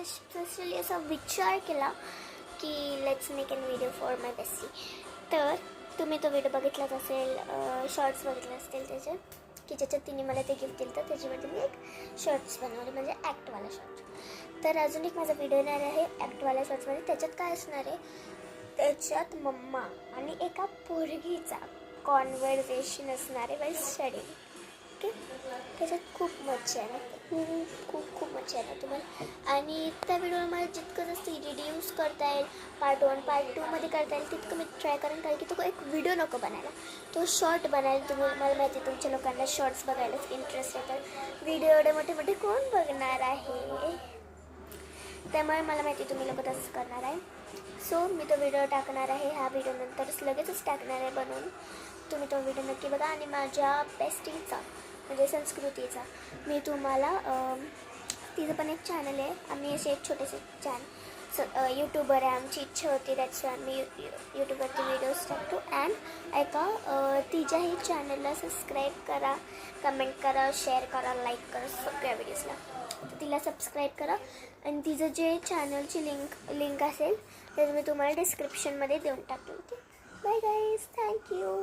Specially असा विचार केला की let's make an video for my bestie. तर तुम्ही तो व्हिडिओ बघितलाच असेल, शॉर्ट्स बघितले असतील त्याचे, की ज्याच्यात तिने मला ते गिफ्ट दिलं. तर त्याच्यामध्ये मी एक शॉर्ट्स बनवले, म्हणजे ॲक्टवाला शॉर्ट्स. तर अजून एक माझा व्हिडिओ येणार आहे ॲक्टवाला शॉर्ट्समध्ये. त्याच्यात काय असणार आहे, त्याच्यात मम्मा आणि एका पोरगीचा कॉन्व्हर्सेशन असणार आहे बाय स्टडी. ओके, त्याच्यात खूप मजा आहे ना, खूप मजा आहे ना तुम्हाला. आणि त्या व्हिडिओला मला जितकं जास्त रिड्यूस करता येईल, पार्ट 1 पार्ट 2मध्ये करता येईल तितकं मी ट्राय करेन. कारण की तो एक व्हिडिओ नको बनायला, तो शॉर्ट बनायला. मला माहिती आहे तुमच्या लोकांना शॉर्ट्स बघायलाच इंटरेस्ट आहे, तर व्हिडिओ एवढे मोठे मोठे कोण बघणार आहे. त्यामुळे मला माहिती तुम्ही लोक तसंच करणार आहे. सो मी तो व्हिडिओ टाकणार आहे, ह्या व्हिडिओनंतरच लगेचच टाकणार आहे बनवून. तुम्ही तो व्हिडिओ नक्की बघा. आणि माझ्या बेस्टीचा म्हणजे संस्कृतीचा मी तुम्हाला, तिचं पण एक चॅनल आहे. आम्ही असे एक छोटेसे यूट्यूबर आहे. आमची इच्छा होती, दॅट्स वाय आम्ही यूट्यूबवरती व्हिडिओज टाकतो. अँड ऐका, तिच्याही चॅनलला सबस्क्राईब करा, कमेंट करा, शेअर करा, लाईक करा सगळ्या व्हिडिओजला. तर तिला सबस्क्राईब करा. आणि तिचं जे चॅनलची लिंक असेल तर मी तुम्हाला डिस्क्रिप्शनमध्ये देऊन टाकेन. Okay, bye guys, thank you.